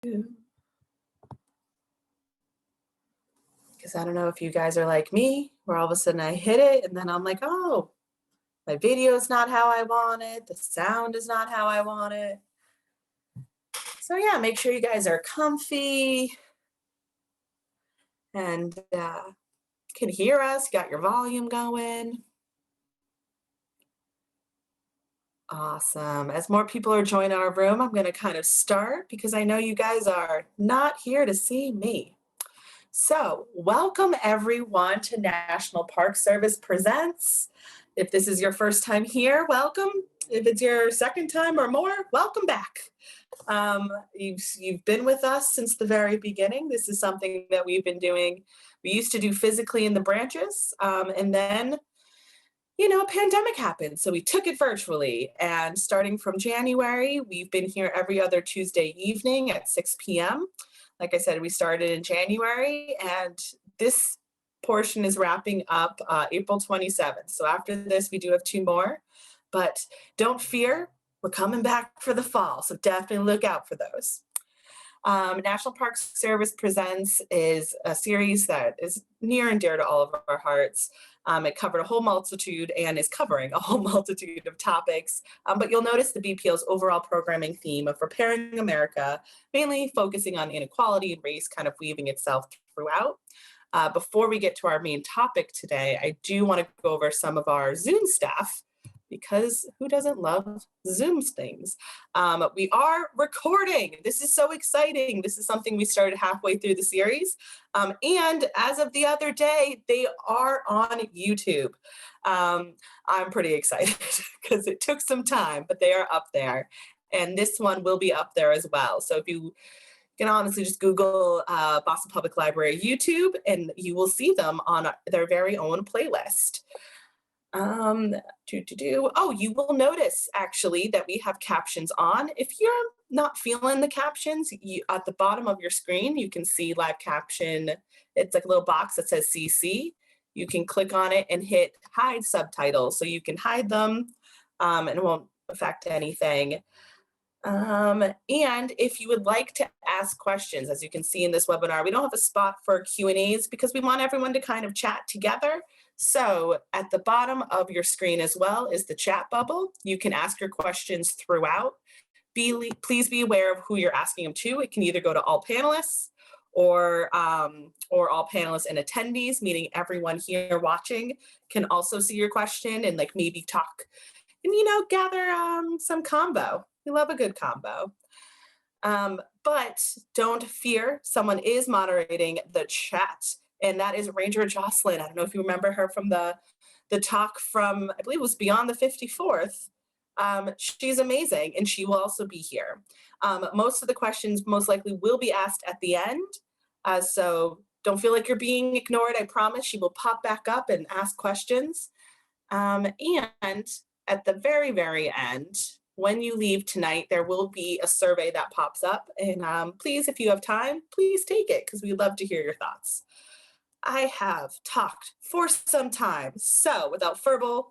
Because I don't know if you guys are like me, where all of a sudden I hit it and then I'm like, oh, my video is not how I want it. The sound is not how I want it. So yeah, make sure you guys are comfy and can hear us, got your volume going. Awesome. As more people are joining our room, I'm going to kind of start because I know you guys are not here to see me. So welcome everyone to National Park Service Presents. If this is your first time here, welcome. If it's your second time or more, welcome back. You've been with us since the very beginning. This is something that we've been doing. We used to do physically in the branches, and then a pandemic happened, so we took it virtually. And starting from January, we've been here every other Tuesday evening at 6 p.m. Like I said, we started in January, and this portion is wrapping up April 27th. So after this, we do have 2 more, but don't fear, we're coming back for the fall, so definitely look out for those. National Park Service Presents is a series that is near and dear to all of our hearts. It covered a whole multitude and is covering a whole multitude of topics, but you'll notice the BPO's overall programming theme of repairing America, mainly focusing on inequality and race, kind of weaving itself throughout. Before we get to our main topic today, I do want to go over some of our Zoom staff, because who doesn't love Zoom things? We are recording. This is so exciting. This is something we started halfway through the series. And as of the other day, they are on YouTube. I'm pretty excited because it took some time, but they are up there. And this one will be up there as well. So if you can honestly just Google Boston Public Library YouTube, and you will see them on their very own playlist. Oh, you will notice actually that we have captions on. If you're not feeling the captions, at the bottom of your screen, you can see live caption. It's like a little box that says CC. You can click on it and hit hide subtitles. So you can hide them and it won't affect anything. And if you would like to ask questions, as you can see in this webinar, we don't have a spot for Q&As because we want everyone to kind of chat together. So at the bottom of your screen as well is the chat bubble. You can ask your questions throughout. Please be aware of who you're asking them to. It can either go to all panelists or all panelists and attendees, meaning everyone here watching can also see your question and like maybe talk and, gather some combo. We love a good combo. But don't fear, someone is moderating the chat, and that is Ranger Jocelyn. I don't know if you remember her from the talk from, I believe it was Beyond the 54th. She's amazing, and she will also be here. Most of the questions most likely will be asked at the end, so don't feel like you're being ignored. I promise she will pop back up and ask questions. And at the very, very end, when you leave tonight, there will be a survey that pops up. And please, if you have time, please take it because we'd love to hear your thoughts. I have talked for some time. So without further,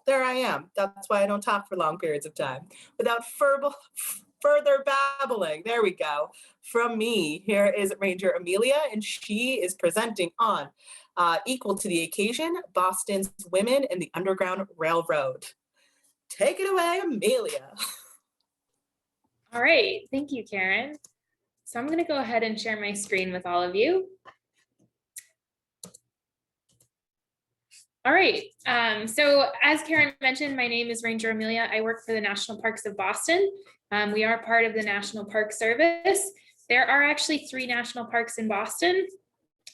there I am. That's why I don't talk for long periods of time. Without further babbling, there we go. From me, here is Ranger Amelia, and she is presenting on Equal to the Occasion, Boston's Women in the Underground Railroad. Take it away, Amelia. All right, thank you, Karen. So I'm going to go ahead and share my screen with all of you. All right, so as Karen mentioned, my name is Ranger Amelia. I work for the National Parks of Boston. We are part of the National Park Service. There are actually 3 national parks in Boston.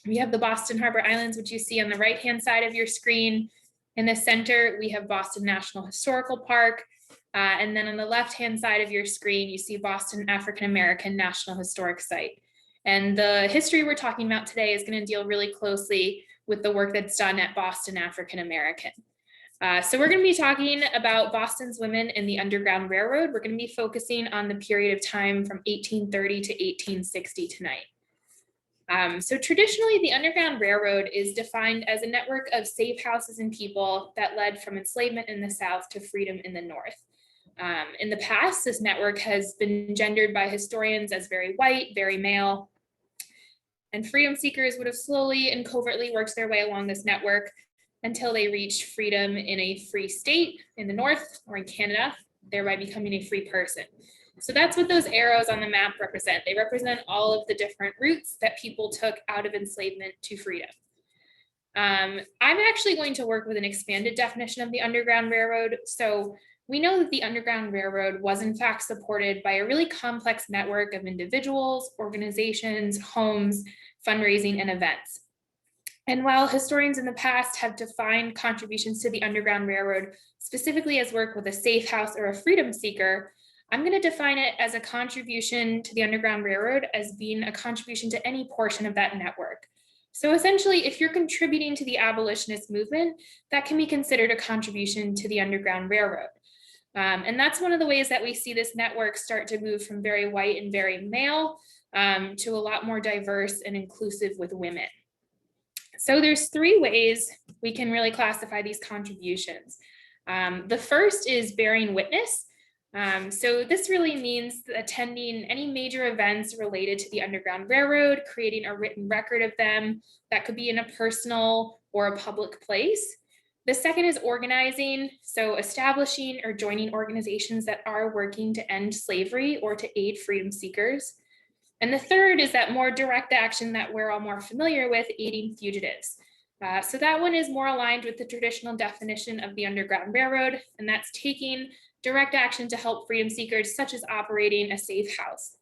We have the Boston Harbor Islands, which you see on the right-hand side of your screen. In the center, we have Boston National Historical Park. And then on the left-hand side of your screen, you see Boston African American National Historic Site. And the history we're talking about today is going to deal really closely with the work that's done at Boston African American. So we're going to be talking about Boston's women in the Underground Railroad. We're going to be focusing on the period of time from 1830 to 1860 tonight. So traditionally, the Underground Railroad is defined as a network of safe houses and people that led from enslavement in the South to freedom in the North. In the past, this network has been gendered by historians as very white, very male, and freedom seekers would have slowly and covertly worked their way along this network until they reached freedom in a free state in the North or in Canada, thereby becoming a free person. So that's what those arrows on the map represent. They represent all of the different routes that people took out of enslavement to freedom. I'm actually going to work with an expanded definition of the Underground Railroad. So we know that the Underground Railroad was in fact supported by a really complex network of individuals, organizations, homes, fundraising, and events. And while historians in the past have defined contributions to the Underground Railroad specifically as work with a safe house or a freedom seeker, I'm going to define it as a contribution to the Underground Railroad as being a contribution to any portion of that network. So essentially, if you're contributing to the abolitionist movement, that can be considered a contribution to the Underground Railroad. And that's one of the ways that we see this network start to move from very white and very male to a lot more diverse and inclusive with women. So there's three ways we can really classify these contributions. The first is bearing witness. So this really means attending any major events related to the Underground Railroad, creating a written record of them that could be in a personal or a public place. The second is organizing, so establishing or joining organizations that are working to end slavery or to aid freedom seekers. And the third is that more direct action that we're all more familiar with, aiding fugitives. So that one is more aligned with the traditional definition of the Underground Railroad, and that's taking direct action to help freedom seekers, such as operating a safe house.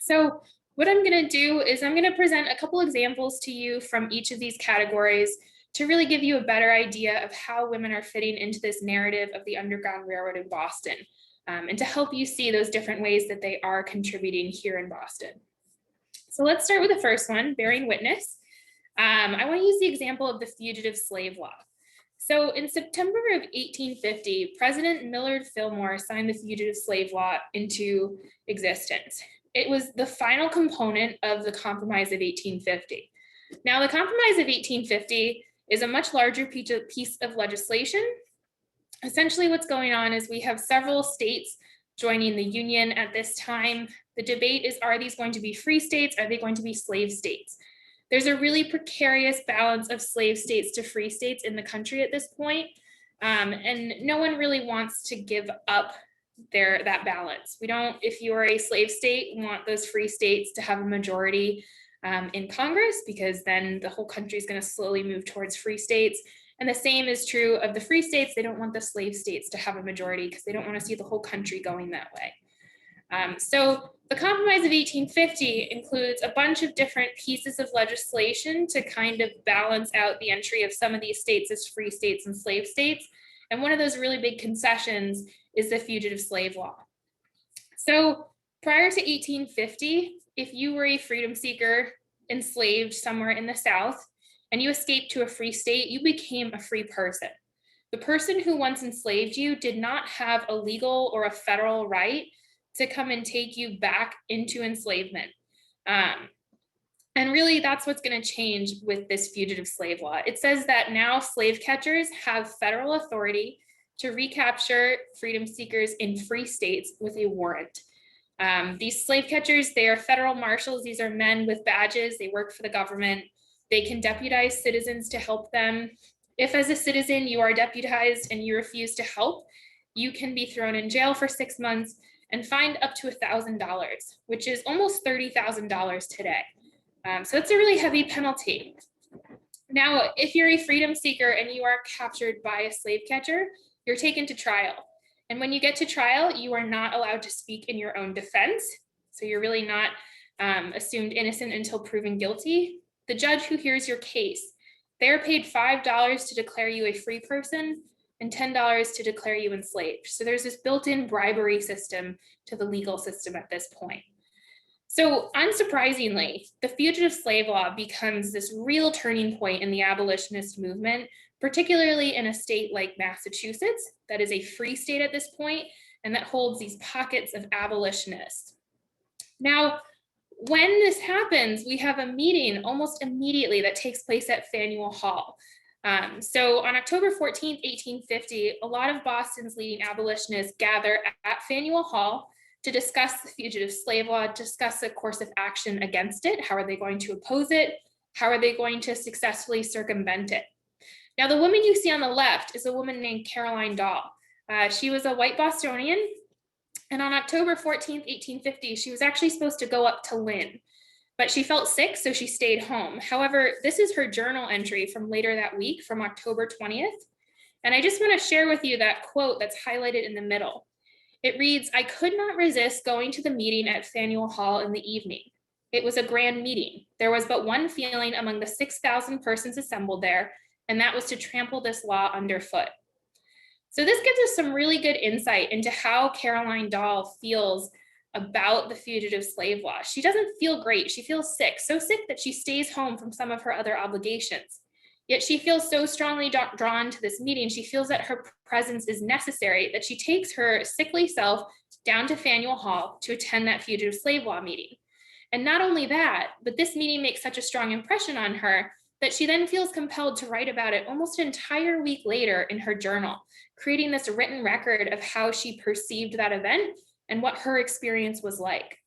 So what I'm going to do is I'm going to present a couple examples to you from each of these categories to really give you a better idea of how women are fitting into this narrative of the Underground Railroad in Boston, and to help you see those different ways that they are contributing here in Boston. So let's start with the first one, bearing witness. I want to use the example of the Fugitive Slave Law. So in September of 1850, President Millard Fillmore signed the Fugitive Slave Law into existence. It was the final component of the Compromise of 1850. Now, the Compromise of 1850 is a much larger piece of legislation. Essentially, what's going on is we have several states joining the Union at this time. The debate is, are these going to be free states? Are they going to be slave states? There's a really precarious balance of slave states to free states in the country at this point. And no one really wants to give up that balance. We don't, if you are a slave state, want those free states to have a majority in Congress, because then the whole country is going to slowly move towards free states. And the same is true of the free states. They don't want the slave states to have a majority because they don't want to see the whole country going that way. So the Compromise of 1850 includes a bunch of different pieces of legislation to kind of balance out the entry of some of these states as free states and slave states. And one of those really big concessions is the Fugitive Slave Law. So prior to 1850, if you were a freedom seeker enslaved somewhere in the South and you escaped to a free state, you became a free person. The person who once enslaved you did not have a legal or a federal right to come and take you back into enslavement. And really, that's what's going to change with this Fugitive Slave Law. It says that now slave catchers have federal authority to recapture freedom seekers in free states with a warrant. These slave catchers, they are federal marshals. These are men with badges. They work for the government. They can deputize citizens to help them. If as a citizen you are deputized and you refuse to help, you can be thrown in jail for 6 months and fined up to $1,000, which is almost $30,000 today. So it's a really heavy penalty. Now, if you're a freedom seeker and you are captured by a slave catcher, you're taken to trial. And when you get to trial, you are not allowed to speak in your own defense. So you're really not assumed innocent until proven guilty. The judge who hears your case, they're paid $5 to declare you a free person and $10 to declare you enslaved. So there's this built-in bribery system to the legal system at this point. So unsurprisingly, the Fugitive Slave Law becomes this real turning point in the abolitionist movement, particularly in a state like Massachusetts, that is a free state at this point, and that holds these pockets of abolitionists. Now, when this happens, we have a meeting almost immediately that takes place at Faneuil Hall. So on October 14th, 1850, a lot of Boston's leading abolitionists gather at Faneuil Hall to discuss the fugitive slave law, discuss a course of action against it. How are they going to oppose it? How are they going to successfully circumvent it? Now, the woman you see on the left is a woman named Caroline Dahl. She was a white Bostonian, and on October 14th, 1850, she was actually supposed to go up to Lynn, but she felt sick, so she stayed home. However, this is her journal entry from later that week, from October 20th. And I just want to share with you that quote that's highlighted in the middle. It reads, "I could not resist going to the meeting at Faneuil Hall in the evening. It was a grand meeting. There was but one feeling among the 6,000 persons assembled there, and that was to trample this law underfoot." So this gives us some really good insight into how Caroline Dahl feels about the fugitive slave law. She doesn't feel great. She feels sick, so sick that she stays home from some of her other obligations. Yet she feels so strongly drawn to this meeting. She feels that her presence is necessary, that she takes her sickly self down to Faneuil Hall to attend that fugitive slave law meeting. And not only that, but this meeting makes such a strong impression on her that she then feels compelled to write about it almost an entire week later in her journal, creating this written record of how she perceived that event and what her experience was like.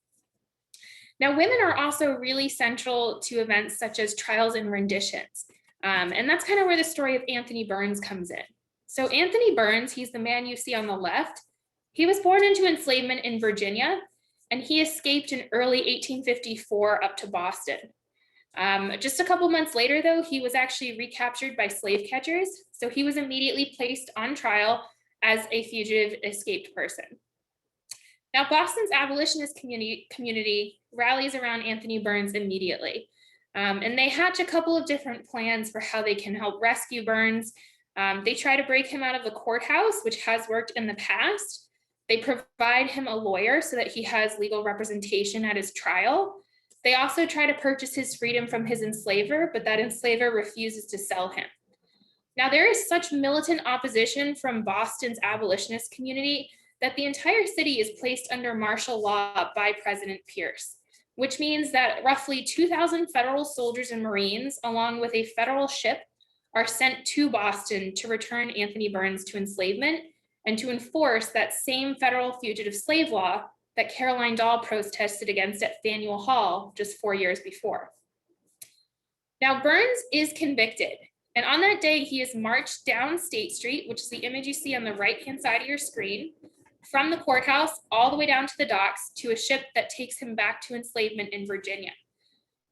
Now, women are also really central to events such as trials and renditions. And that's kind of where the story of Anthony Burns comes in. So Anthony Burns, he's the man you see on the left. He was born into enslavement in Virginia, and he escaped in early 1854 up to Boston. Just a couple months later, though, he was actually recaptured by slave catchers. So he was immediately placed on trial as a fugitive escaped person. Now, Boston's abolitionist community rallies around Anthony Burns immediately. And they hatch a couple of different plans for how they can help rescue Burns. They try to break him out of the courthouse, which has worked in the past. They provide him a lawyer so that he has legal representation at his trial. They also try to purchase his freedom from his enslaver, but that enslaver refuses to sell him. Now, there is such militant opposition from Boston's abolitionist community that the entire city is placed under martial law by President Pierce, which means that roughly 2,000 federal soldiers and Marines, along with a federal ship, are sent to Boston to return Anthony Burns to enslavement and to enforce that same federal fugitive slave law that Caroline Dahl protested against at Faneuil Hall just 4 years before. Now, Burns is convicted, and on that day, he is marched down State Street, which is the image you see on the right-hand side of your screen, from the courthouse all the way down to the docks to a ship that takes him back to enslavement in Virginia.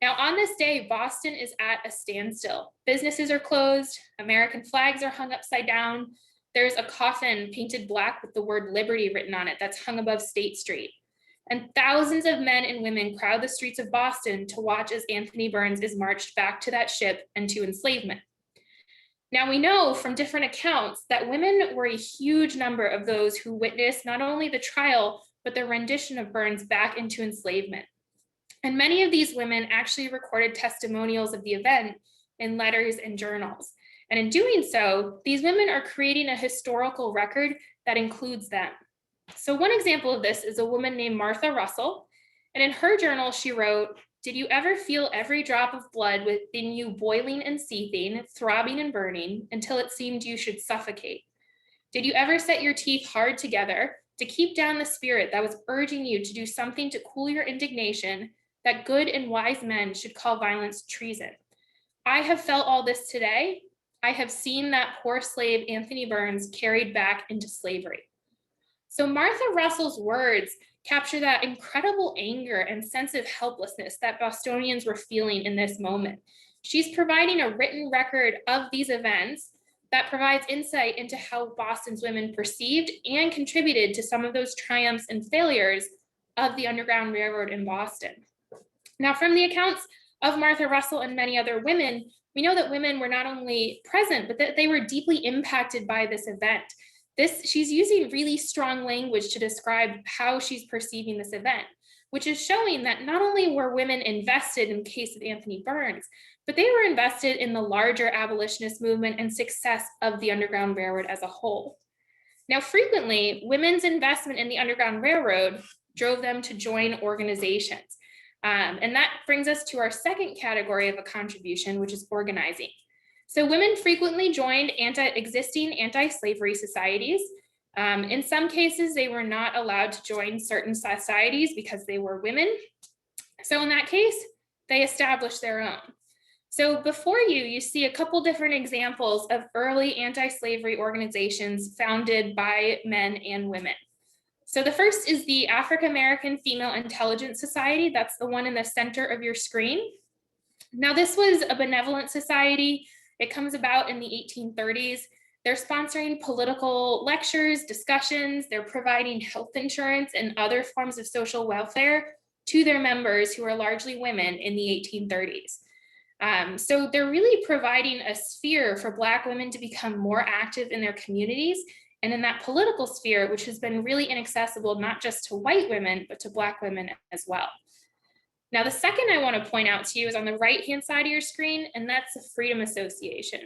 Now, on this day, Boston is at a standstill. Businesses are closed, American flags are hung upside down. There's a coffin painted black with the word liberty written on it that's hung above State Street. And thousands of men and women crowd the streets of Boston to watch as Anthony Burns is marched back to that ship and to enslavement. Now, we know from different accounts that women were a huge number of those who witnessed not only the trial, but the rendition of Burns back into enslavement. And many of these women actually recorded testimonials of the event in letters and journals. And in doing so, these women are creating a historical record that includes them. So one example of this is a woman named Martha Russell. And in her journal, she wrote, "Did you ever feel every drop of blood within you boiling and seething, throbbing and burning, until it seemed you should suffocate? Did you ever set your teeth hard together to keep down the spirit that was urging you to do something to cool your indignation that good and wise men should call violence treason? I have felt all this today. I have seen that poor slave Anthony Burns carried back into slavery." So Martha Russell's words capture that incredible anger and sense of helplessness that Bostonians were feeling in this moment. She's providing a written record of these events that provides insight into how Boston's women perceived and contributed to some of those triumphs and failures of the Underground Railroad in Boston. Now, from the accounts of Martha Russell and many other women, we know that women were not only present, but that they were deeply impacted by this event. She's using really strong language to describe how she's perceiving this event, which is showing that not only were women invested in the case of Anthony Burns, but they were invested in the larger abolitionist movement and success of the Underground Railroad as a whole. Now, frequently, women's investment in the Underground Railroad drove them to join organizations. And that brings us to our second category of a contribution, which is organizing. So women frequently joined existing anti-slavery societies. In some cases, they were not allowed to join certain societies because they were women. So in that case, they established their own. So before you see a couple different examples of early anti-slavery organizations founded by men and women. So the first is the African American Female Intelligence Society. That's the one in the center of your screen. Now, this was a benevolent society. It comes about in the 1830s. They're sponsoring political lectures, discussions. They're providing health insurance and other forms of social welfare to their members, who are largely women, in the 1830s. So they're really providing a sphere for Black women to become more active in their communities and in that political sphere, which has been really inaccessible, not just to white women, but to Black women as well. Now, the second I want to point out to you is on the right-hand side of your screen, and that's the Freedom Association.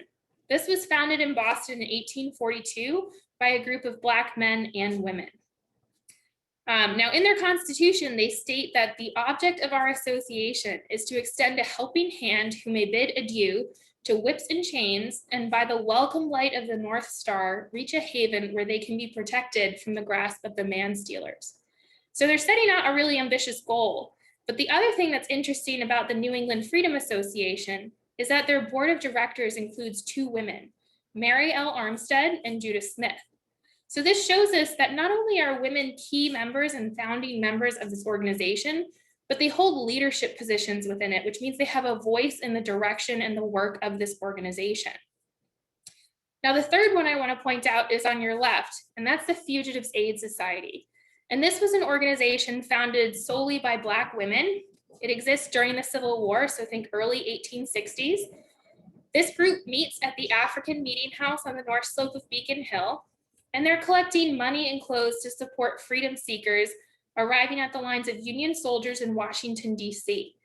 This was founded in Boston in 1842 by a group of Black men and women. Now, in their constitution, they state that the object of our association is to extend a helping hand who may bid adieu to whips and chains, and by the welcome light of the North Star, reach a haven where they can be protected from the grasp of the man-stealers. So they're setting out a really ambitious goal. But the other thing that's interesting about the New England Freedom Association is that their board of directors includes two women, Mary L. Armstead and Judith Smith. So this shows us that not only are women key members and founding members of this organization, but they hold leadership positions within it, which means they have a voice in the direction and the work of this organization. Now, the third one I want to point out is on your left, and that's the Fugitives Aid Society. And this was an organization founded solely by Black women. It exists during the Civil War, so think early 1860s. This group meets at the African Meeting House on the north slope of Beacon Hill, and they're collecting money and clothes to support freedom seekers arriving at the lines of Union soldiers in Washington, D.C.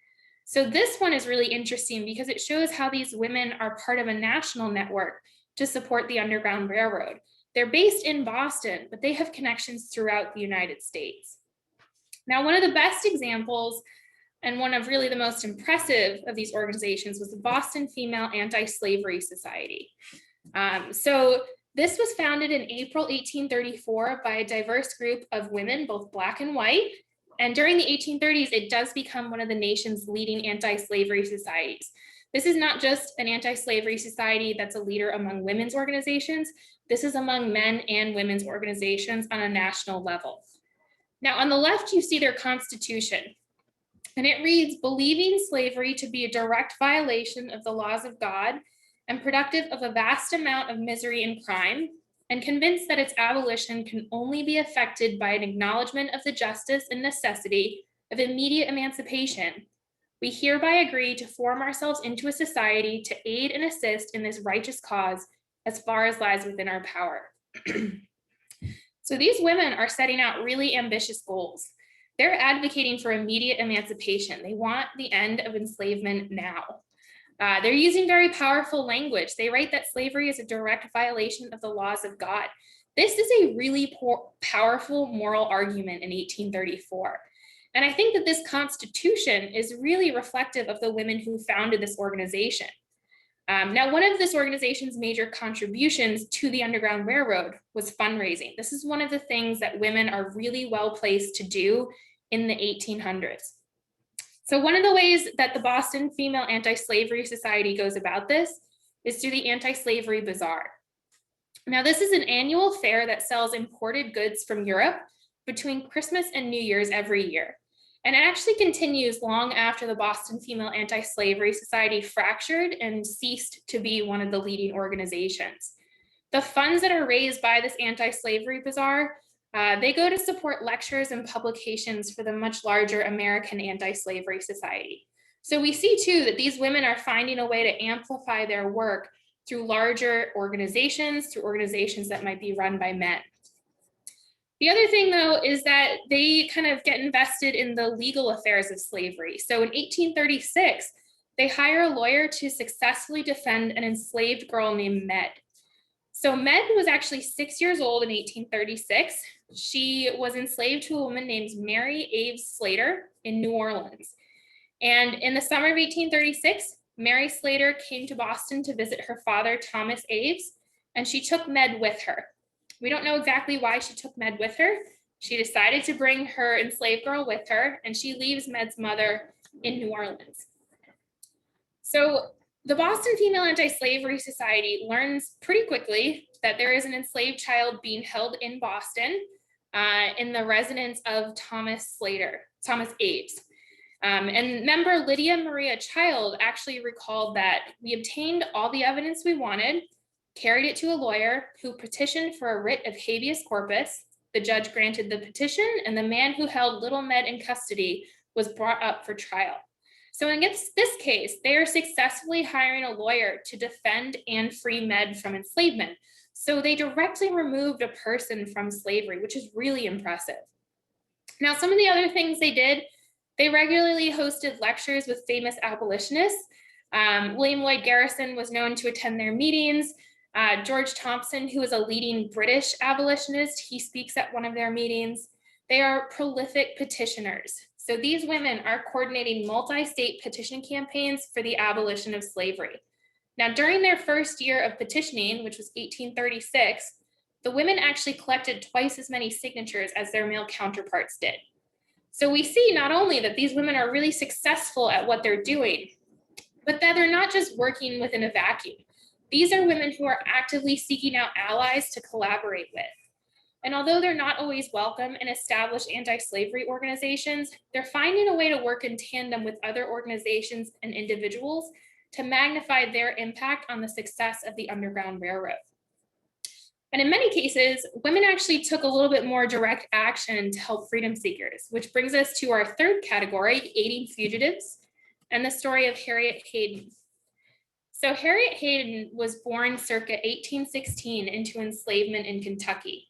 So this one is really interesting because it shows how these women are part of a national network to support the Underground Railroad. They're based in Boston, but they have connections throughout the United States. Now, one of the best examples and one of really the most impressive of these organizations was the Boston Female Anti-Slavery Society. So this was founded in April 1834 by a diverse group of women, both Black and white. And during the 1830s, it does become one of the nation's leading anti-slavery societies. This is not just an anti-slavery society that's a leader among women's organizations. This is among men and women's organizations on a national level. Now, on the left, you see their constitution, and it reads, believing slavery to be a direct violation of the laws of God and productive of a vast amount of misery and crime, and convinced that its abolition can only be effected by an acknowledgement of the justice and necessity of immediate emancipation, we hereby agree to form ourselves into a society to aid and assist in this righteous cause as far as lies within our power. So these women are setting out really ambitious goals. They're advocating for immediate emancipation. They want the end of enslavement now. They're using very powerful language. They write that slavery is a direct violation of the laws of God. This is a really powerful moral argument in 1834. And I think that this constitution is really reflective of the women who founded this organization. Now, one of this organization's major contributions to the Underground Railroad was fundraising. This is one of the things that women are really well placed to do in the 1800s. So one of the ways that the Boston Female Anti-Slavery Society goes about this is through the Anti-Slavery Bazaar. Now, this is an annual fair that sells imported goods from Europe between Christmas and New Year's every year. And it actually continues long after the Boston Female Anti-Slavery Society fractured and ceased to be one of the leading organizations. The funds that are raised by this anti-slavery bazaar, they go to support lectures and publications for the much larger American Anti-Slavery Society. So we see too that these women are finding a way to amplify their work through larger organizations, through organizations that might be run by men. The other thing, though, is that they kind of get invested in the legal affairs of slavery. So in 1836, they hire a lawyer to successfully defend an enslaved girl named Med. So Med was actually 6 years old in 1836. She was enslaved to a woman named Mary Aves Slater in New Orleans. And in the summer of 1836, Mary Slater came to Boston to visit her father, Thomas Aves, and she took Med with her. We don't know exactly why she took Med with her. She decided to bring her enslaved girl with her, and she leaves Med's mother in New Orleans. So the Boston Female Anti-Slavery Society learns pretty quickly that there is an enslaved child being held in Boston in the residence of Thomas Aves. And member Lydia Maria Child actually recalled that we obtained all the evidence we wanted, carried it to a lawyer who petitioned for a writ of habeas corpus. The judge granted the petition, and the man who held little Med in custody was brought up for trial. So in this case, they are successfully hiring a lawyer to defend and free Med from enslavement. So they directly removed a person from slavery, which is really impressive. Now, some of the other things they did, they regularly hosted lectures with famous abolitionists. William Lloyd Garrison was known to attend their meetings. George Thompson, who is a leading British abolitionist, he speaks at one of their meetings. They are prolific petitioners. So these women are coordinating multi-state petition campaigns for the abolition of slavery. Now, during their first year of petitioning, which was 1836, the women actually collected twice as many signatures as their male counterparts did. So we see not only that these women are really successful at what they're doing, but that they're not just working within a vacuum. These are women who are actively seeking out allies to collaborate with. And although they're not always welcome in established anti-slavery organizations, they're finding a way to work in tandem with other organizations and individuals to magnify their impact on the success of the Underground Railroad. And in many cases, women actually took a little bit more direct action to help freedom seekers, which brings us to our third category, aiding fugitives, and the story of Harriet Hayden. So Harriet Hayden was born circa 1816 into enslavement in Kentucky.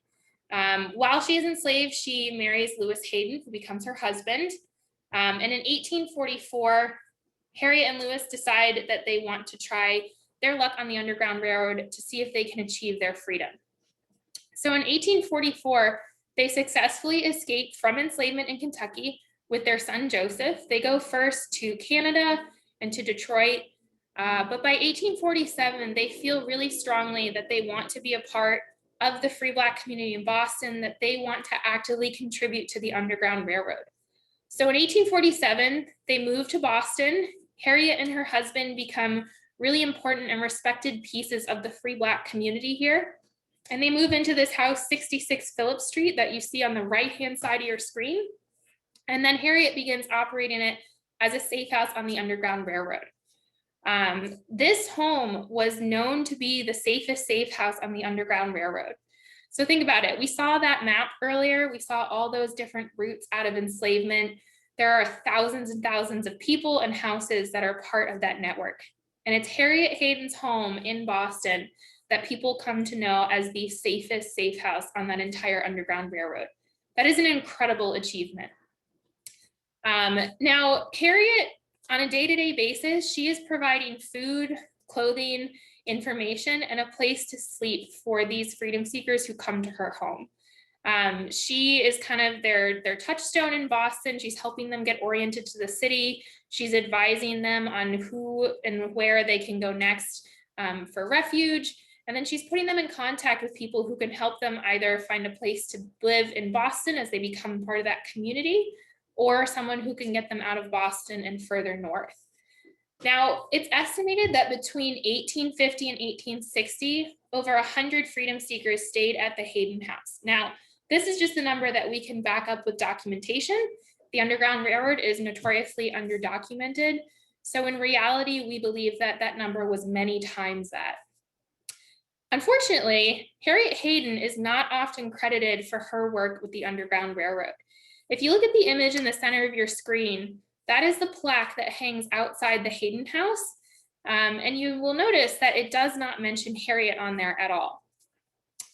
While she is enslaved, she marries Lewis Hayden, who becomes her husband. And in 1844, Harriet and Lewis decide that they want to try their luck on the Underground Railroad to see if they can achieve their freedom. So in 1844, they successfully escaped from enslavement in Kentucky with their son Joseph. They go first to Canada and to Detroit. But by 1847, they feel really strongly that they want to be a part of the free Black community in Boston, that they want to actively contribute to the Underground Railroad. So in 1847, they move to Boston. Harriet and her husband become really important and respected pieces of the free Black community here. And they move into this house, 66 Phillips Street, that you see on the right-hand side of your screen. And then Harriet begins operating it as a safe house on the Underground Railroad. This home was known to be the safest safe house on the Underground Railroad. So think about it. We saw that map earlier. We saw all those different routes out of enslavement. There are thousands and thousands of people and houses that are part of that network. And it's Harriet Hayden's home in Boston that people come to know as the safest safe house on that entire Underground Railroad. That is an incredible achievement. Now, Harriet, on a day-to-day basis, she is providing food, clothing, information, and a place to sleep for these freedom seekers who come to her home. She is kind of their touchstone in Boston. She's helping them get oriented to the city. She's advising them on who and where they can go next for refuge. And then she's putting them in contact with people who can help them either find a place to live in Boston as they become part of that community, or someone who can get them out of Boston and further north. Now, it's estimated that between 1850 and 1860, over 100 freedom seekers stayed at the Hayden House. Now, this is just a number that we can back up with documentation. The Underground Railroad is notoriously underdocumented. So in reality, we believe that that number was many times that. Unfortunately, Harriet Hayden is not often credited for her work with the Underground Railroad. If you look at the image in the center of your screen, that is the plaque that hangs outside the Hayden House. And you will notice that it does not mention Harriet on there at all.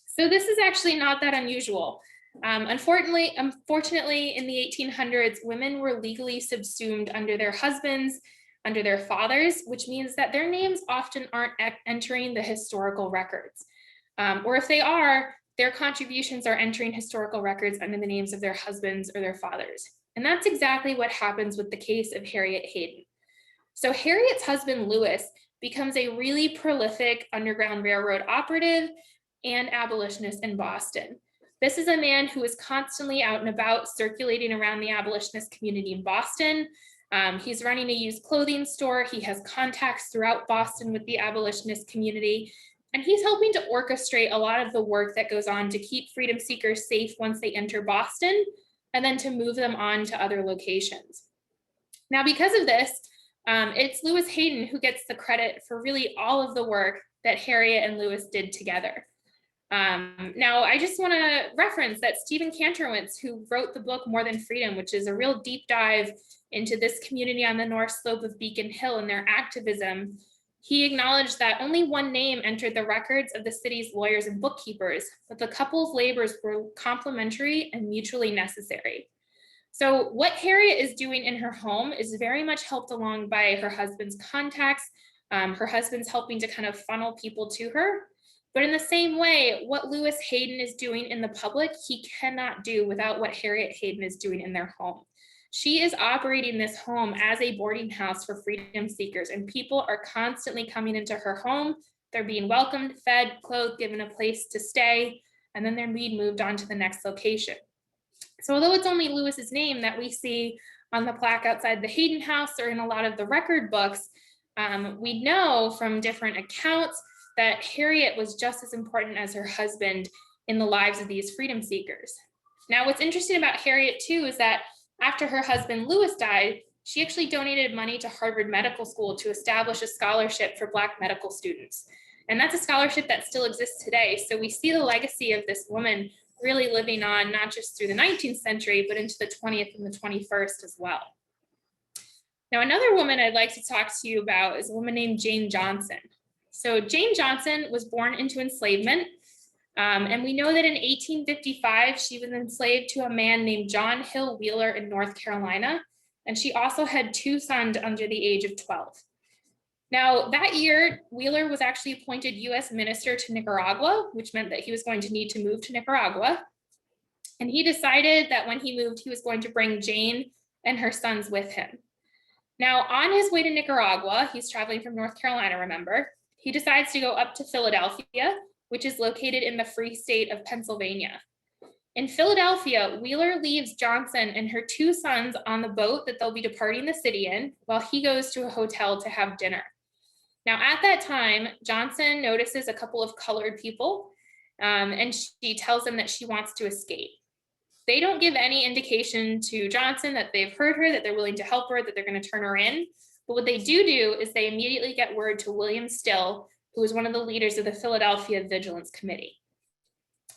So this is actually not that unusual. Unfortunately, in the 1800s, women were legally subsumed under their husbands, under their fathers, which means that their names often aren't entering the historical records. Or if they are, their contributions are entering historical records under the names of their husbands or their fathers. And that's exactly what happens with the case of Harriet Hayden. So Harriet's husband, Lewis, becomes a really prolific Underground Railroad operative and abolitionist in Boston. This is a man who is constantly out and about circulating around the abolitionist community in Boston. He's running a used clothing store. He has contacts throughout Boston with the abolitionist community. And he's helping to orchestrate a lot of the work that goes on to keep freedom seekers safe once they enter Boston, and then to move them on to other locations. Now, because of this, it's Lewis Hayden who gets the credit for really all of the work that Harriet and Lewis did together. Now, I just want to reference that Stephen Kantorowicz, who wrote the book More Than Freedom, which is a real deep dive into this community on the north slope of Beacon Hill and their activism, he acknowledged that only one name entered the records of the city's lawyers and bookkeepers, but the couple's labors were complementary and mutually necessary. So what Harriet is doing in her home is very much helped along by her husband's contacts. Her husband's helping to kind of funnel people to her. But in the same way, what Lewis Hayden is doing in the public, he cannot do without what Harriet Hayden is doing in their home. She is operating this home as a boarding house for freedom seekers, and people are constantly coming into her home. They're being welcomed, fed, clothed, given a place to stay, and then they're being moved on to the next location. So although it's only Lewis's name that we see on the plaque outside the Hayden house or in a lot of the record books, we know from different accounts that Harriet was just as important as her husband in the lives of these freedom seekers. Now, what's interesting about Harriet too is that after her husband Lewis died, she actually donated money to Harvard Medical School to establish a scholarship for Black medical students. And that's a scholarship that still exists today. So we see the legacy of this woman really living on, not just through the 19th century, but into the 20th and the 21st as well. Now, another woman I'd like to talk to you about is a woman named Jane Johnson. So Jane Johnson was born into enslavement. And we know that in 1855, she was enslaved to a man named John Hill Wheeler in North Carolina. And she also had 2 sons under the age of 12. Now, that year, Wheeler was actually appointed U.S. minister to Nicaragua, which meant that he was going to need to move to Nicaragua. And he decided that when he moved, he was going to bring Jane and her sons with him. Now, on his way to Nicaragua, he's traveling from North Carolina, remember, he decides to go up to Philadelphia, which is located in the free state of Pennsylvania. In Philadelphia, Wheeler leaves Johnson and her 2 sons on the boat that they'll be departing the city in, while he goes to a hotel to have dinner. Now, at that time, Johnson notices a couple of colored people, and she tells them that she wants to escape. They don't give any indication to Johnson that they've heard her, that they're willing to help her, that they're going to turn her in. But what they do is they immediately get word to William Still, who was one of the leaders of the Philadelphia Vigilance Committee.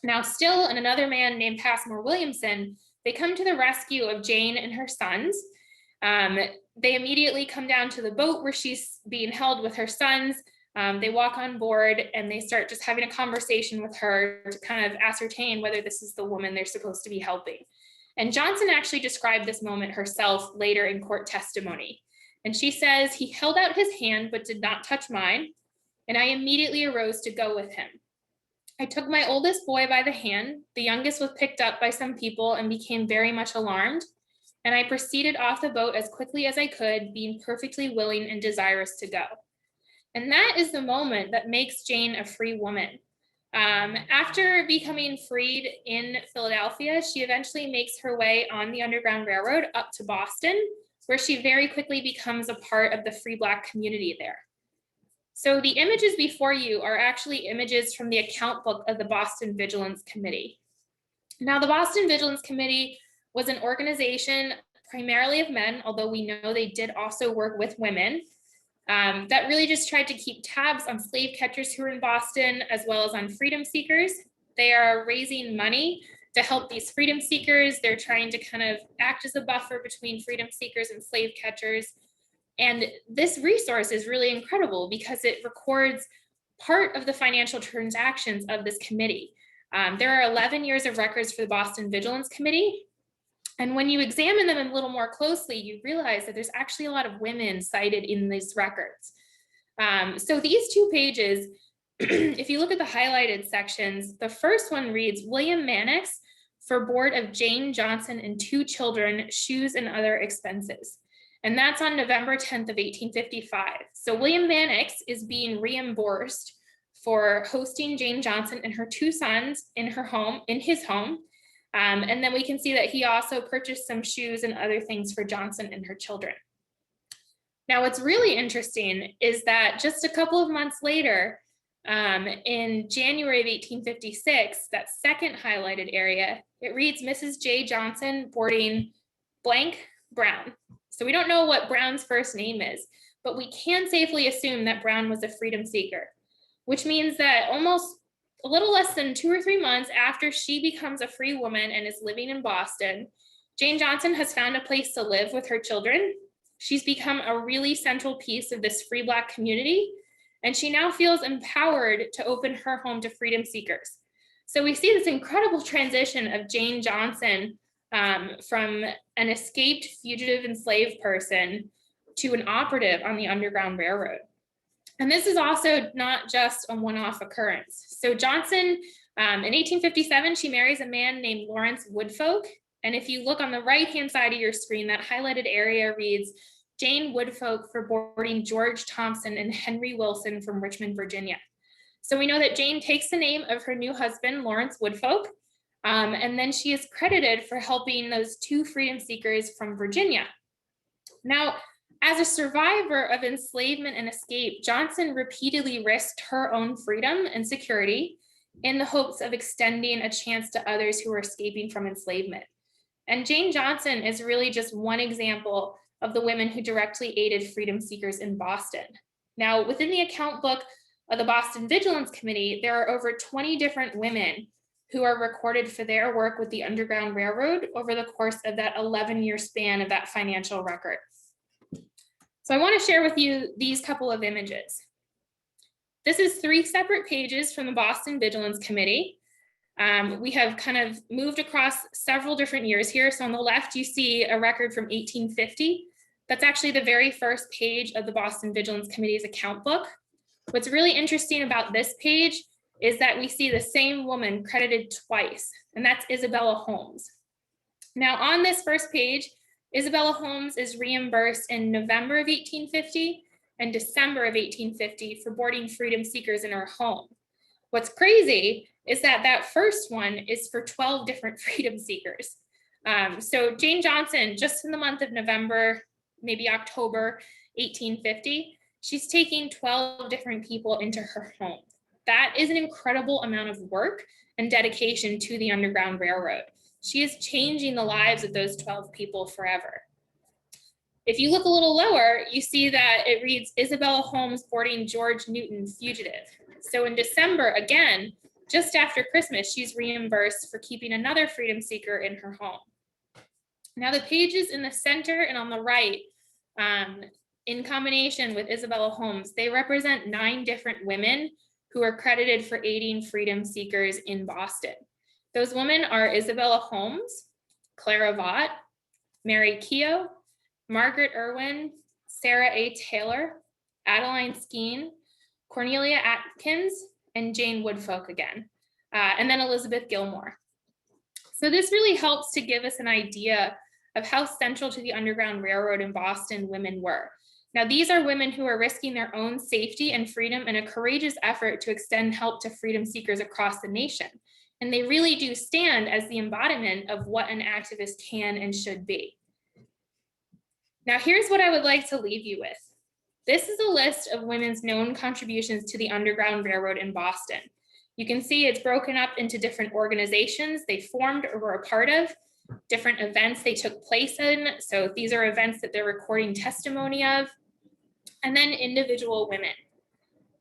Now, Still and another man named Passmore Williamson, they come to the rescue of Jane and her sons. They immediately come down to the boat where she's being held with her sons. They walk on board and they start just having a conversation with her to kind of ascertain whether this is the woman they're supposed to be helping. And Johnson actually described this moment herself later in court testimony. And she says, "He held out his hand but did not touch mine, and I immediately arose to go with him. I took my oldest boy by the hand. The youngest was picked up by some people and became very much alarmed. And I proceeded off the boat as quickly as I could, being perfectly willing and desirous to go." And that is the moment that makes Jane a free woman. After becoming freed in Philadelphia, she eventually makes her way on the Underground Railroad up to Boston, where she very quickly becomes a part of the free Black community there. So the images before you are actually images from the account book of the Boston Vigilance Committee. Now, the Boston Vigilance Committee was an organization primarily of men, although we know they did also work with women, that really just tried to keep tabs on slave catchers who were in Boston, as well as on freedom seekers. They are raising money to help these freedom seekers. They're trying to kind of act as a buffer between freedom seekers and slave catchers. And this resource is really incredible because it records part of the financial transactions of this committee. There are 11 years of records for the Boston Vigilance Committee. And when you examine them a little more closely, you realize that there's actually a lot of women cited in these records. So these 2 pages, if you look at the highlighted sections, the first one reads, "William Mannix for board of Jane Johnson and 2 children, shoes and other expenses." And that's on November 10th of 1855. So William Mannix is being reimbursed for hosting Jane Johnson and her two sons in his home. And then we can see that he also purchased some shoes and other things for Johnson and her children. Now, what's really interesting is that just a couple of months later, in January of 1856, that second highlighted area, it reads Mrs. J. Johnson boarding blank Brown. So we don't know what Brown's first name is, but we can safely assume that Brown was a freedom seeker, which means that almost a little less than 2 or 3 months after she becomes a free woman and is living in Boston, Jane Johnson has found a place to live with her children. She's become a really central piece of this free Black community, and she now feels empowered to open her home to freedom seekers. So we see this incredible transition of Jane Johnson from an escaped fugitive enslaved person to an operative on the Underground Railroad. And this is also not just a one-off occurrence. So Johnson, in 1857, she marries a man named Lawrence Woodfolk. And if you look on the right-hand side of your screen, that highlighted area reads, Jane Woodfolk for boarding George Thompson and Henry Wilson from Richmond, Virginia. So we know that Jane takes the name of her new husband, Lawrence Woodfolk, and then she is credited for helping those two freedom seekers from Virginia. Now, as a survivor of enslavement and escape, Johnson repeatedly risked her own freedom and security in the hopes of extending a chance to others who were escaping from enslavement. And Jane Johnson is really just one example of the women who directly aided freedom seekers in Boston. Now, within the account book of the Boston Vigilance Committee, there are over 20 different women who are recorded for their work with the Underground Railroad over the course of that 11-year span of that financial record. So I want to share with you these couple of images. This is 3 separate pages from the Boston Vigilance Committee. We have kind of moved across several different years here. So on the left, you see a record from 1850. That's actually the very first page of the Boston Vigilance Committee's account book. What's really interesting about this page is that we see the same woman credited twice, and that's Isabella Holmes. Now on this first page, Isabella Holmes is reimbursed in November of 1850 and December of 1850 for boarding freedom seekers in her home. What's crazy is that that first one is for 12 different freedom seekers. So Jane Johnson, just in the month of November, maybe October 1850, she's taking 12 different people into her home. That is an incredible amount of work and dedication to the Underground Railroad. She is changing the lives of those 12 people forever. If you look a little lower, you see that it reads Isabella Holmes boarding George Newton, fugitive. So in December, again, just after Christmas, she's reimbursed for keeping another freedom seeker in her home. Now the pages in the center and on the right, in combination with Isabella Holmes, they represent 9 different women who are credited for aiding freedom seekers in Boston. Those women are Isabella Holmes, Clara Vaught, Mary Keogh, Margaret Irwin, Sarah A. Taylor, Adeline Skeen, Cornelia Atkins, and Jane Woodfolk again, and then Elizabeth Gilmore. So this really helps to give us an idea of how central to the Underground Railroad in Boston women were. Now, these are women who are risking their own safety and freedom in a courageous effort to extend help to freedom seekers across the nation. And they really do stand as the embodiment of what an activist can and should be. Now, here's what I would like to leave you with. This is a list of women's known contributions to the Underground Railroad in Boston. You can see it's broken up into different organizations they formed or were a part of, different events they took place in. So these are events that they're recording testimony of, and then individual women.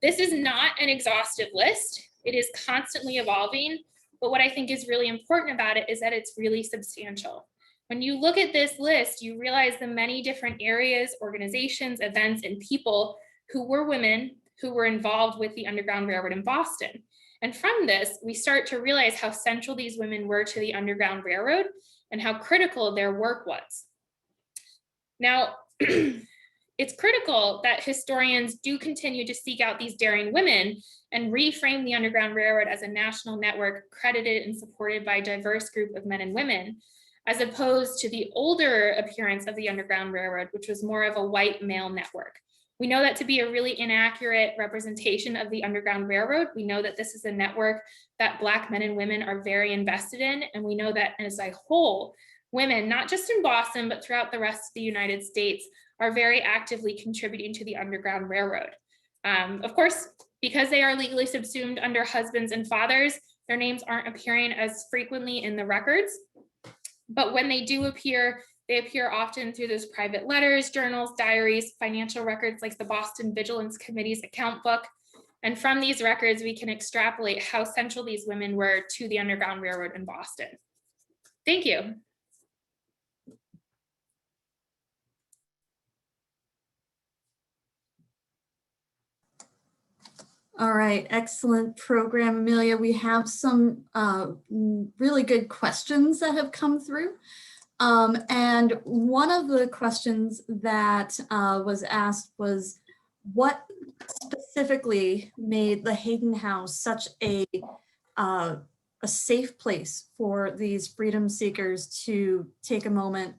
This is not an exhaustive list. It is constantly evolving, but what I think is really important about it is that it's really substantial. When you look at this list, you realize the many different areas, organizations, events, and people who were women who were involved with the Underground Railroad in Boston. And from this, we start to realize how central these women were to the Underground Railroad and how critical their work was. Now, it's critical that historians do continue to seek out these daring women and reframe the Underground Railroad as a national network credited and supported by a diverse group of men and women. as opposed to the older appearance of the Underground Railroad, which was more of a white male network. We know that to be a really inaccurate representation of the Underground Railroad. We know that this is a network that Black men and women are very invested in. And we know that as a whole, women, not just in Boston, but throughout the rest of the United States, are very actively contributing to the Underground Railroad. Of course, because they are legally subsumed under husbands and fathers, their names aren't appearing as frequently in the records. But when they do appear, they appear often through those private letters, journals, diaries, financial records like the Boston Vigilance Committee's account book. And from these records, we can extrapolate how central these women were to the Underground Railroad in Boston. Thank you. All right, excellent program, Amelia. We have some really good questions that have come through. And one of the questions that was asked was, what specifically made the Hayden House such a safe place for these freedom seekers to take a moment,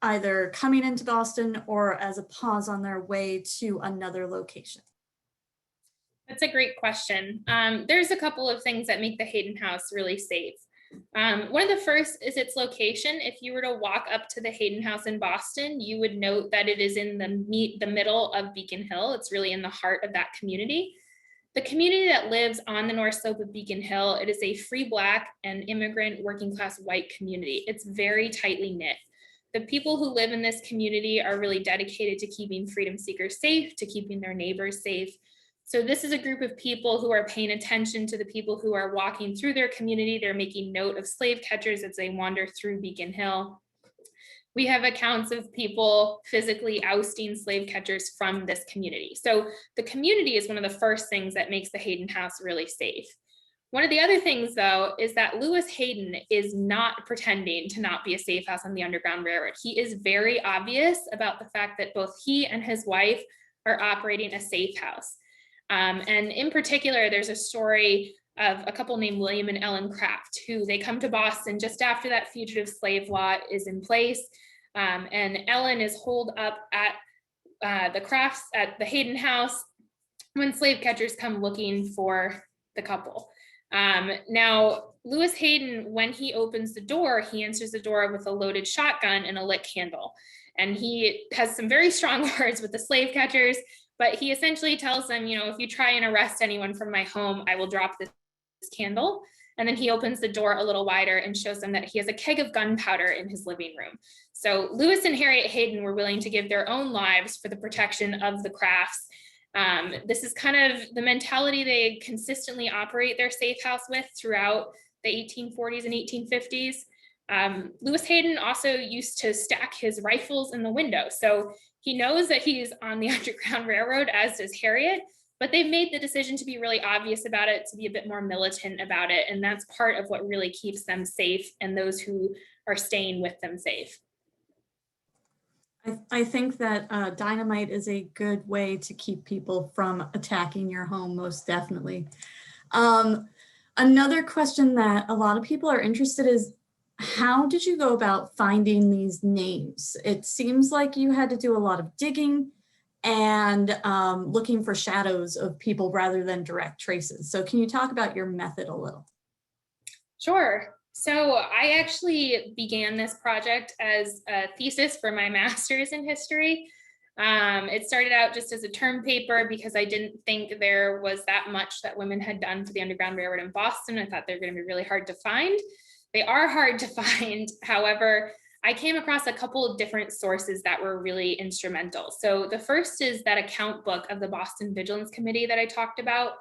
either coming into Boston or as a pause on their way to another location? That's a great question. There's a couple of things that make the Hayden House really safe. One of the first is its location. If you were to walk up to the Hayden House in Boston, you would note that it is in the middle of Beacon Hill. It's really in the heart of that community. The community that lives on the north slope of Beacon Hill, it is a free Black and immigrant working class white community. It's very tightly knit. The people who live in this community are really dedicated to keeping freedom seekers safe, to keeping their neighbors safe. So this is a group of people who are paying attention to the people who are walking through their community. They're making note of slave catchers as they wander through Beacon Hill. We have accounts of people physically ousting slave catchers from this community. So the community is one of the first things that makes the Hayden House really safe. One of the other things, though, is that Lewis Hayden is not pretending to not be a safe house on the Underground Railroad. He is very obvious about the fact that both he and his wife are operating a safe house. And in particular, there's a story of a couple named William and Ellen Craft, who they come to Boston just after that fugitive slave law is in place. And Ellen is holed up at the Crafts at the Hayden House when slave catchers come looking for the couple. Now, Lewis Hayden, when he opens the door, he answers the door with a loaded shotgun and a lit candle. And he has some very strong words with the slave catchers. But he essentially tells them, you know, if you try and arrest anyone from my home, I will drop this candle. And then he opens the door a little wider and shows them that he has a keg of gunpowder in his living room. So Lewis and Harriet Hayden were willing to give their own lives for the protection of the Crafts. This is kind of the mentality they consistently operate their safe house with throughout the 1840s and 1850s. Lewis Hayden also used to stack his rifles in the window. So he knows that he's on the Underground Railroad, as does Harriet, but they've made the decision to be really obvious about it, to be a bit more militant about it. And that's part of what really keeps them safe and those who are staying with them safe. I think that dynamite is a good way to keep people from attacking your home, most definitely. Another question that a lot of people are interested is, how did you go about finding these names? It seems like you had to do a lot of digging and looking for shadows of people rather than direct traces. So can you talk about your method a little? Sure. So I actually began this project as a thesis for my master's in history. It started out just as a term paper because I didn't think there was that much that women had done for the Underground Railroad in Boston. I thought they were going to be really hard to find. They are hard to find. However, I came across a couple of different sources that were really instrumental. So the first is that account book of the Boston Vigilance Committee that I talked about.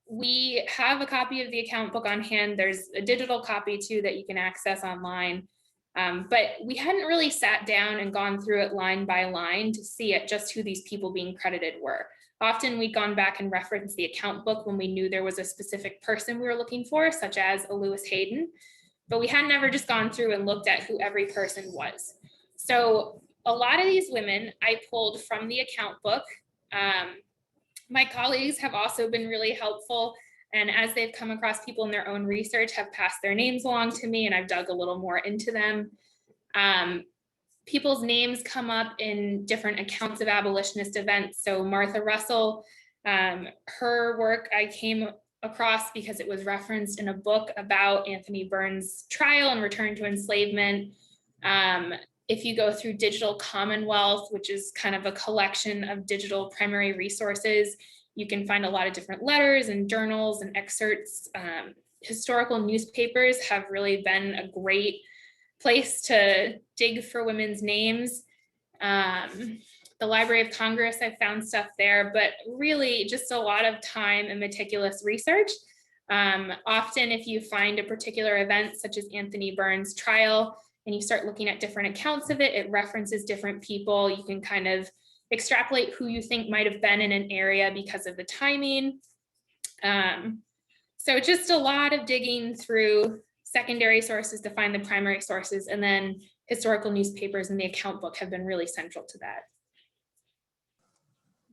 We have a copy of the account book on hand. There's a digital copy too that you can access online. But we hadn't really sat down and gone through it line by line to see it just who these people being credited were. Often we'd gone back and referenced the account book when we knew there was a specific person we were looking for, such as a Lewis Hayden, but we had never just gone through and looked at who every person was. So a lot of these women I pulled from the account book. My colleagues have also been really helpful. And as they've come across people in their own research, have passed their names along to me, and I've dug a little more into them. People's names come up in different accounts of abolitionist events. So Martha Russell, her work I came across because it was referenced in a book about Anthony Burns' trial and return to enslavement. If you go through Digital Commonwealth, which is kind of a collection of digital primary resources, you can find a lot of different letters and journals and excerpts. Historical newspapers have really been a great place to dig for women's names. The Library of Congress, I found stuff there, but really just a lot of time and meticulous research. Often if you find a particular event, such as Anthony Burns' trial, and you start looking at different accounts of it, it references different people. You can kind of extrapolate who you think might have been in an area because of the timing. So just a lot of digging through secondary sources to find the primary sources, and then historical newspapers and the account book have been really central to that.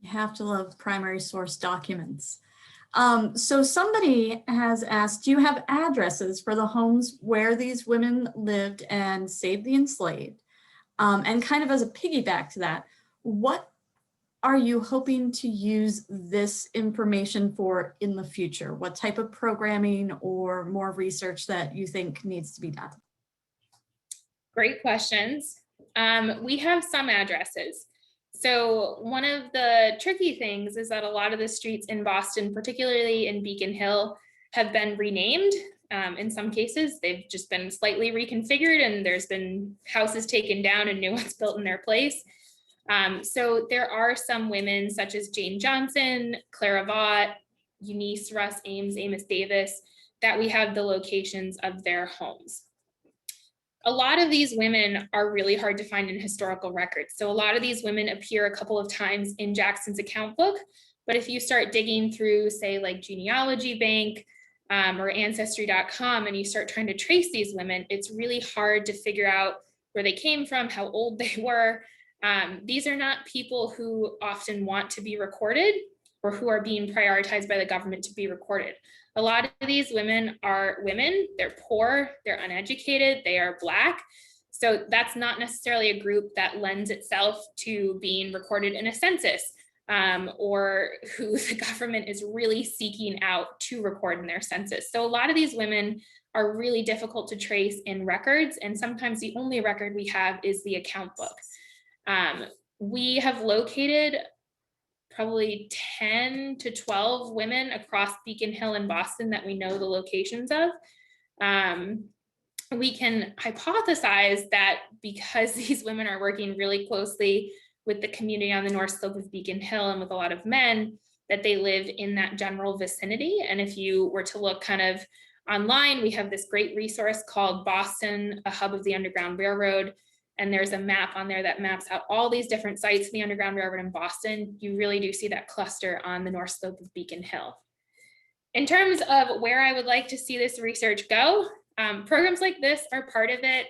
You have to love primary source documents. So somebody has asked, do you have addresses for the homes where these women lived and saved the enslaved? And kind of as a piggyback to that, what are you hoping to use this information for in the future? What type of programming or more research that you think needs to be done? Great questions. We have some addresses. So one of the tricky things is that a lot of the streets in Boston, particularly in Beacon Hill, have been renamed. In some cases, they've just been slightly reconfigured, and there's been houses taken down and new ones built in their place. So there are some women such as Jane Johnson, Clara Vaught, Eunice Russ Ames, Amos Davis, that we have the locations of their homes. A lot of these women are really hard to find in historical records. So a lot of these women appear a couple of times in Jackson's account book, but if you start digging through, say, like Genealogy Bank or Ancestry.com, and you start trying to trace these women, it's really hard to figure out where they came from, how old they were. These are not people who often want to be recorded or who are being prioritized by the government to be recorded. A lot of these women are women, they're poor, they're uneducated, they are Black. So that's not necessarily a group that lends itself to being recorded in a census or who the government is really seeking out to record in their census. So a lot of these women are really difficult to trace in records, and sometimes the only record we have is the account book. We have located probably 10 to 12 women across Beacon Hill and Boston that we know the locations of. We can hypothesize that because these women are working really closely with the community on the north slope of Beacon Hill and with a lot of men, that they live in that general vicinity. And if you were to look kind of online, we have this great resource called Boston, a Hub of the Underground Railroad. And there's a map on there that maps out all these different sites in the Underground Railroad in Boston. You really do see that cluster on the north slope of Beacon Hill. In terms of where I would like to see this research go, programs like this are part of it.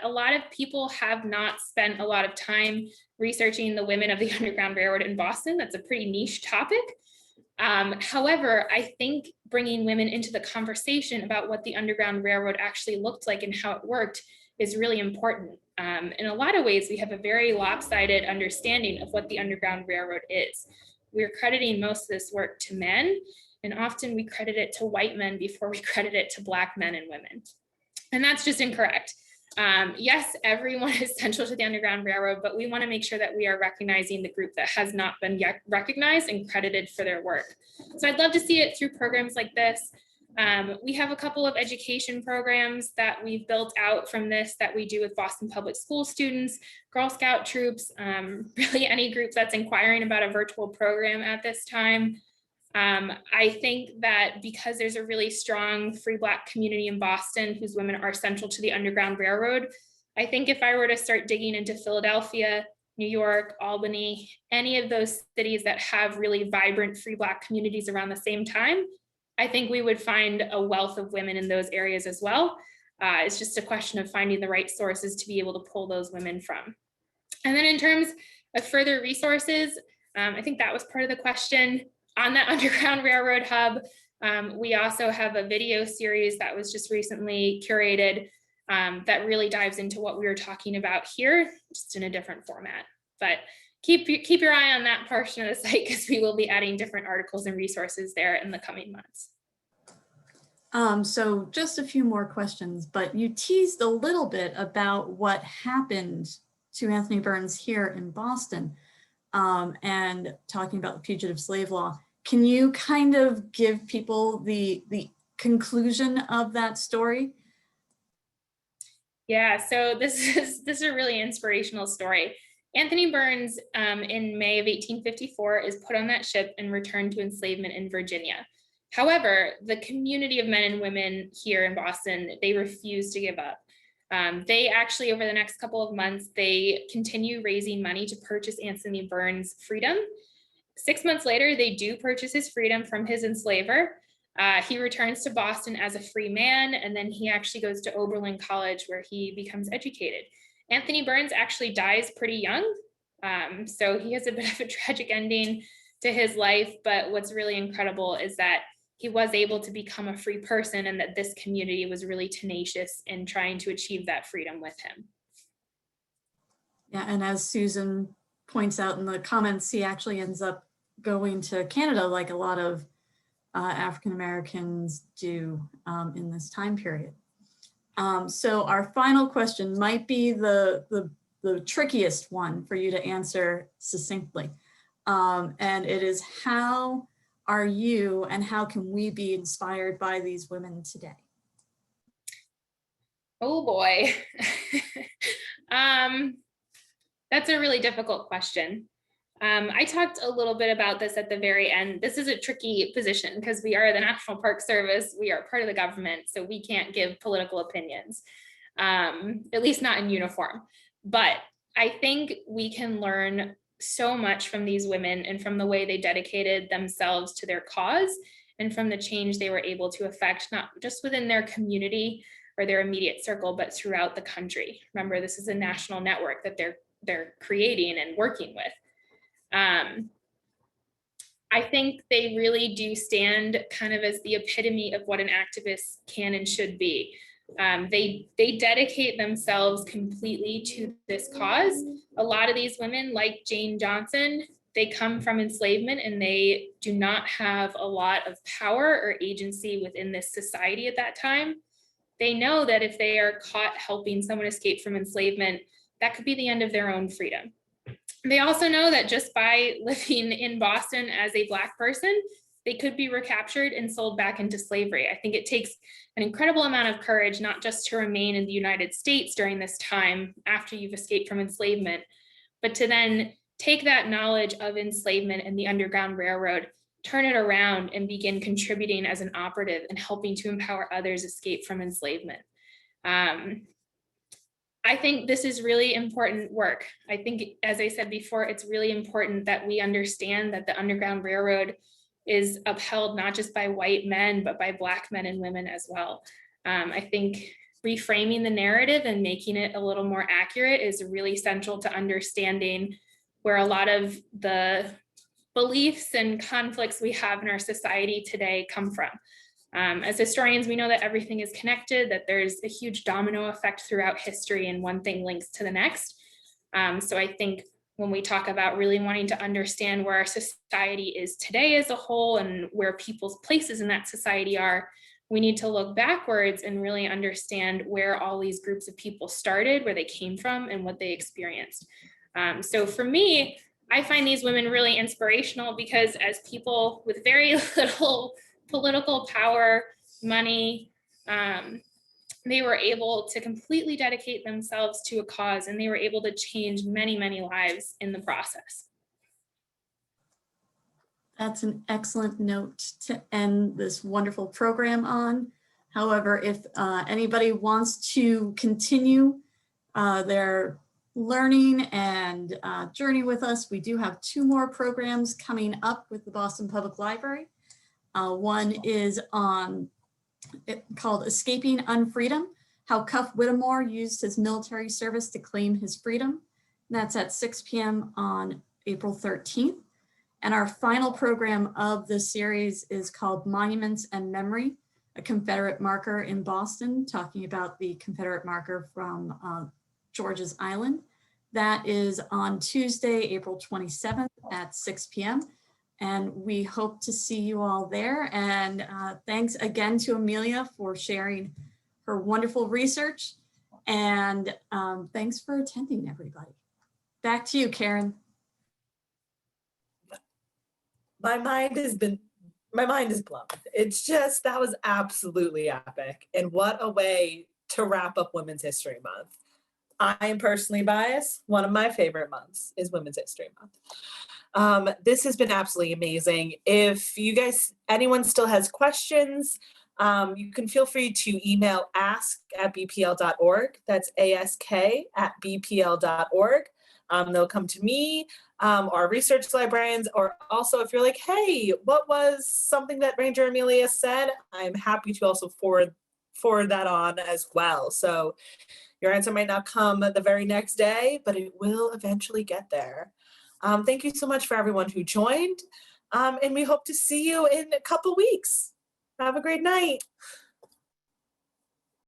A lot of people have not spent a lot of time researching the women of the Underground Railroad in Boston. That's a pretty niche topic. However, I think bringing women into the conversation about what the Underground Railroad actually looked like and how it worked is really important. In a lot of ways, we have a very lopsided understanding of what the Underground Railroad is. We're crediting most of this work to men, and often we credit it to white men before we credit it to Black men and women. And that's just incorrect. Yes, everyone is central to the Underground Railroad, but we want to make sure that we are recognizing the group that has not been yet recognized and credited for their work. So I'd love to see it through programs like this. We have a couple of education programs that we've built out from this that we do with Boston Public School students, Girl Scout troops, really any group that's inquiring about a virtual program at this time. I think that because there's a really strong free Black community in Boston whose women are central to the Underground Railroad, I think if I were to start digging into Philadelphia, New York, Albany, any of those cities that have really vibrant free Black communities around the same time, I think we would find a wealth of women in those areas as well. It's just a question of finding the right sources to be able to pull those women from. And then in terms of further resources, I think that was part of the question. On that Underground Railroad Hub, We also have a video series that was just recently curated that really dives into what we were talking about here, just in a different format. But keep your eye on that portion of the site, because we will be adding different articles and resources there in the coming months. So just a few more questions, but you teased a little bit about what happened to Anthony Burns here in Boston, and talking about the fugitive slave law. Can you kind of give people the conclusion of that story? Yeah, so this is a really inspirational story. Anthony Burns, in May of 1854, is put on that ship and returned to enslavement in Virginia. However, the community of men and women here in Boston, they refuse to give up. They actually, over the next couple of months, they continue raising money to purchase Anthony Burns' freedom. 6 months later, they do purchase his freedom from his enslaver. He returns to Boston as a free man, and then he actually goes to Oberlin College, where he becomes educated. Anthony Burns actually dies pretty young, so he has a bit of a tragic ending to his life, but what's really incredible is that he was able to become a free person, and that this community was really tenacious in trying to achieve that freedom with him. Yeah, and as Susan points out in the comments, he actually ends up going to Canada like a lot of African Americans do in this time period. So our final question might be the trickiest one for you to answer succinctly. And it is, how are you and how can we be inspired by these women today? Oh boy. That's a really difficult question. I talked a little bit about this at the very end. This is a tricky position because we are the National Park Service. We are part of the government, so we can't give political opinions, at least not in uniform. But I think we can learn so much from these women and from the way they dedicated themselves to their cause and from the change they were able to affect, not just within their community or their immediate circle, but throughout the country. Remember, this is a national network that they're creating and working with. I think they really do stand kind of as the epitome of what an activist can and should be. They dedicate themselves completely to this cause. A lot of these women, like Jane Johnson, they come from enslavement and they do not have a lot of power or agency within this society at that time. They know that if they are caught helping someone escape from enslavement, that could be the end of their own freedom. They also know that just by living in Boston as a Black person, they could be recaptured and sold back into slavery. I think it takes an incredible amount of courage, not just to remain in the United States during this time after you've escaped from enslavement, but to then take that knowledge of enslavement and the Underground Railroad, turn it around and begin contributing as an operative and helping to empower others escape from enslavement. I think this is really important work. I think, as I said before, it's really important that we understand that the Underground Railroad is upheld not just by white men, but by Black men and women as well. I think reframing the narrative and making it a little more accurate is really central to understanding where a lot of the beliefs and conflicts we have in our society today come from. As historians, we know that everything is connected, that there's a huge domino effect throughout history and one thing links to the next. So I think when we talk about really wanting to understand where our society is today as a whole and where people's places in that society are, we need to look backwards and really understand where all these groups of people started, where they came from, and what they experienced. So for me, I find these women really inspirational because as people with very little political power, money, they were able to completely dedicate themselves to a cause, and they were able to change many, many lives in the process. That's an excellent note to end this wonderful program on. However, if anybody wants to continue their learning and journey with us, we do have 2 more programs coming up with the Boston Public Library. One is called Escaping Unfreedom, How Cuff Whittemore Used His Military Service to Claim His Freedom. And that's at 6 p.m. on April 13th. And our final program of the series is called Monuments and Memory, a Confederate marker in Boston, talking about the Confederate marker from George's Island. That is on Tuesday, April 27th at 6 p.m. And we hope to see you all there. And thanks again to Amelia for sharing her wonderful research. And thanks for attending, everybody. Back to you, Karen. My mind is blown. It's just, that was absolutely epic. And what a way to wrap up Women's History Month. I am personally biased. One of my favorite months is Women's History Month. This has been absolutely amazing. If you guys, anyone still has questions, you can feel free to email ask@bpl.org. That's ask@bpl.org. They'll come to me, our research librarians, or also if you're like, hey, what was something that Ranger Amelia said? I'm happy to also forward that on as well. So your answer might not come the very next day, but it will eventually get there. Thank you so much for everyone who joined, and we hope to see you in a couple weeks. Have a great night.